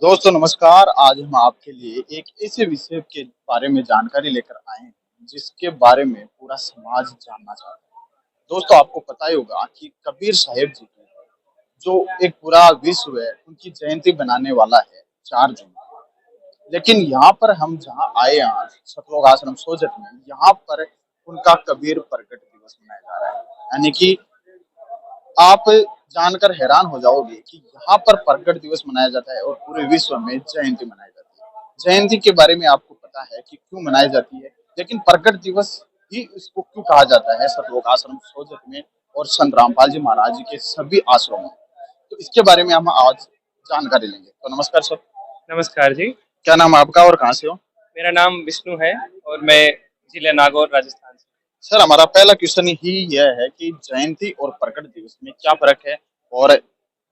दोस्तों नमस्कार। आज हम आपके लिए एक ऐसे विषय के बारे में जानकारी लेकर आए हैं जिसके बारे में पूरा समाज जानना चाहता है। दोस्तों आपको पता ही होगा कि कबीर साहेब जी की जो एक पूरा विश्व है उनकी जयंती बनाने वाला है 4 जून। लेकिन यहाँ पर हम जहाँ आए हैं आज सतलोक आश्रम सोजत में, यहाँ पर उनका कबीर प्रकट दिवस मनाया जा रहा है। यानी कि आप जानकर हैरान हो जाओगे कि यहाँ पर प्रकट दिवस मनाया जाता है और पूरे विश्व में जयंती मनाई जाती है। जयंती के बारे में आपको पता है कि क्यों मनाई जाती है, लेकिन प्रकट दिवस ही इसको क्यों कहा जाता है सतलोक आश्रम सोजत में और संत रामपाल जी महाराज जी के सभी आश्रमों में, तो इसके बारे में हम आज जानकारी लेंगे। तो नमस्कार सर। नमस्कार जी। क्या नाम है आपका और कहाँ से हो? मेरा नाम विष्णु है और मैं जिला नागौर राजस्थान से। सर हमारा पहला क्वेश्चन ही यह है कि जयंती और प्रकट दिवस में क्या फर्क है, और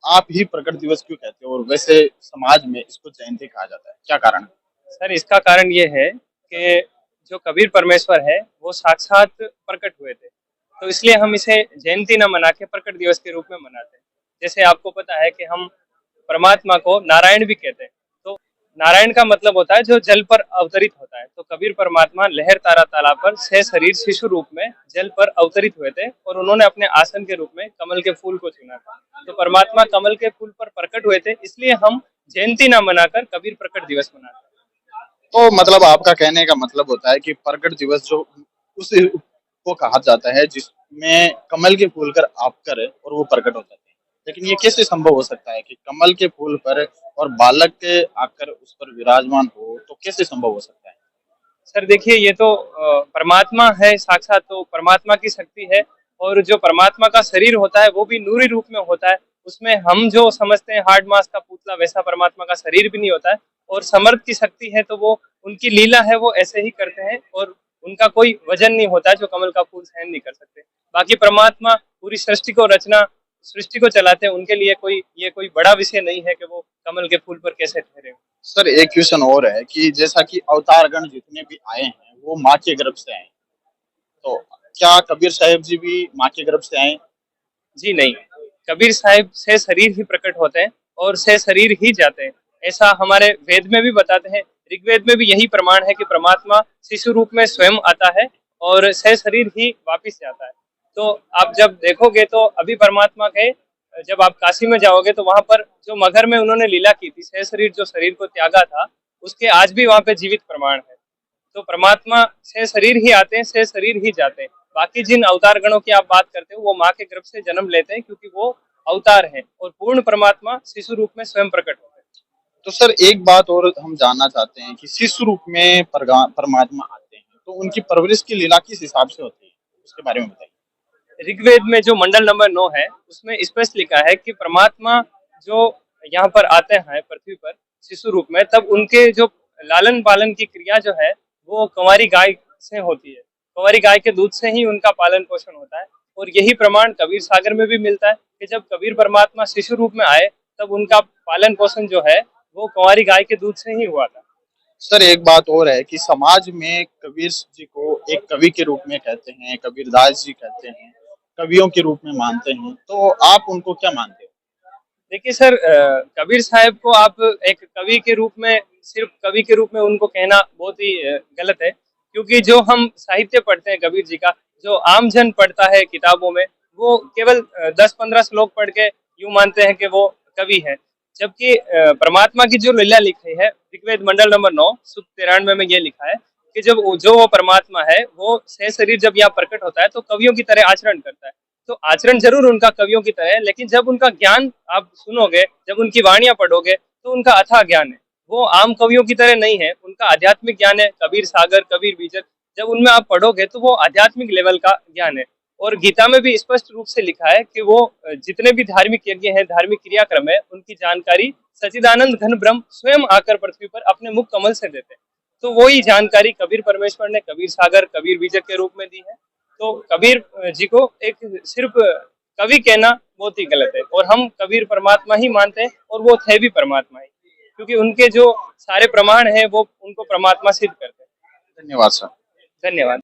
आप ही प्रकट दिवस क्यों कहते हो और वैसे समाज में इसको जयंती कहा जाता है, क्या कारण है? सर इसका कारण ये है कि जो कबीर परमेश्वर है वो साक्षात प्रकट हुए थे, तो इसलिए हम इसे जयंती न मना के प्रकट दिवस के रूप में मनाते हैं। जैसे आपको पता है कि हम परमात्मा को नारायण भी कहते हैं, तो नारायण का मतलब होता है जो जल पर अवतरित होता है। तो कबीर परमात्मा लहर तारा तालाब पर सह शरीर शिशु रूप में जल पर अवतरित हुए थे और उन्होंने अपने आसन के रूप में कमल के फूल को चुना था। तो परमात्मा कमल के फूल पर प्रकट हुए थे, इसलिए हम जयंती न मनाकर कबीर प्रकट दिवस मनाते हैं। तो मतलब आपका कहने का मतलब होता है कि प्रकट दिवस जो उस को कहा जाता है जिसमें कमल के फूल कर आप कर और वो प्रकट हो जाते हैं। लेकिन ये कैसे संभव हो सकता है कि कमल के फूल पर और बालक के आकर उस पर विराजमान हो, तो कैसे संभव हो सकता है? सर देखिए, ये तो परमात्मा है साक्षात, तो परमात्मा की शक्ति है। और जो परमात्मा का शरीर होता है वो भी नूरी रूप में होता है। उसमें हम जो समझते हैं हार्ड मास का पुतला, वैसा परमात्मा का शरीर भी नहीं होता है। और समर्थ की शक्ति है, तो वो उनकी लीला है, वो ऐसे ही करते हैं और उनका कोई वजन नहीं होता है जो कमल का फूल सहन नहीं कर सकते। बाकी परमात्मा पूरी सृष्टि को चलाते हैं, उनके लिए कोई बड़ा विषय नहीं है कि वो कमल के फूल पर कैसे ठहरे। सर एक क्वेश्चन और है कि जैसा कि अवतारगण जितने भी आए हैं वो माँ के गर्भ से आए, तो क्या कबीर साहिब जी भी माँ के गर्भ से आए? जी नहीं, कबीर साहिब से शरीर ही प्रकट होते हैं और से शरीर ही जाते हैं। ऐसा हमारे वेद में भी बताते हैं। ऋग्वेद में भी यही प्रमाण है कि परमात्मा शिशु रूप में स्वयं आता है और से शरीर ही वापिस जाता है। तो आप जब देखोगे तो अभी परमात्मा के, जब आप काशी में जाओगे तो वहां पर जो मगहर में उन्होंने लीला की थी, से शरीर जो शरीर को त्यागा था, उसके आज भी वहां पे जीवित प्रमाण है। तो परमात्मा से शरीर ही आते हैं, से शरीर ही जाते हैं। बाकी जिन अवतार गणों की आप बात करते हो वो माँ के गर्भ से जन्म लेते हैं, क्योंकि वो अवतार हैं और पूर्ण परमात्मा शिशु रूप में स्वयं प्रकट होते हैं। तो सर एक बात और हम जानना चाहते हैं कि शिशु रूप में परमात्मा आते हैं तो उनकी परवरिश की लीला किस हिसाब से होती है, उसके बारे में बताइए। ऋग्वेद में जो मंडल नंबर 9 है उसमें स्पष्ट लिखा है कि परमात्मा जो यहाँ पर आते हैं पृथ्वी पर शिशु रूप में, तब उनके जो लालन पालन की क्रिया जो है वो कंवारी गाय से होती है। कंवारी गाय के दूध से ही उनका पालन पोषण होता है। और यही प्रमाण कबीर सागर में भी मिलता है कि जब कबीर परमात्मा शिशु रूप में आए तब उनका पालन पोषण जो है वो कंवारी गाय के दूध से ही हुआ था। सर एक बात और है कि समाज में कबीर जी को एक कवि के रूप में कहते हैं, कबीरदास जी कहते हैं, कवियों के रूप में मानते हैं, तो आप उनको क्या मानते हो? देखिए सर, कबीर साहब को आप एक कवि के रूप में, सिर्फ कवि के रूप में उनको कहना बहुत ही गलत है। क्योंकि जो हम साहित्य पढ़ते हैं कबीर जी का, जो आम जन पढ़ता है किताबों में, वो केवल 10-15 श्लोक पढ़ के यूं मानते हैं कि वो कवि है। जबकि परमात्मा की जो लीला लिखी है ऋग्वेद मंडल नंबर 9 सूक्त 93 में ये लिखा है कि जब जो वो परमात्मा है वो से शरीर जब यहाँ प्रकट होता है तो कवियों की तरह आचरण करता है। तो आचरण जरूर उनका कवियों की तरह है, लेकिन जब उनका ज्ञान आप सुनोगे, जब उनकी वाणियां पढ़ोगे, तो उनका अथाह ज्ञान है। वो आम कवियों की तरह नहीं है, उनका आध्यात्मिक ज्ञान है। कबीर सागर, कबीर बीजक, जब उनमें आप पढ़ोगे तो वो आध्यात्मिक लेवल का ज्ञान है। और गीता में भी स्पष्ट रूप से लिखा है कि वो जितने भी धार्मिक यज्ञ हैं, धार्मिक क्रियाक्रम है, उनकी जानकारी सच्चिदानंद घन ब्रह्म स्वयं आकर पृथ्वी पर अपने मुख कमल से देते हैं। तो वही जानकारी कबीर परमेश्वर ने कबीर सागर, कबीर बीजक के रूप में दी है। तो कबीर जी को एक सिर्फ कवि कहना बहुत ही गलत है, और हम कबीर परमात्मा ही मानते हैं और वो थे भी परमात्मा ही, क्योंकि उनके जो सारे प्रमाण हैं वो उनको परमात्मा सिद्ध करते हैं। धन्यवाद सर। धन्यवाद।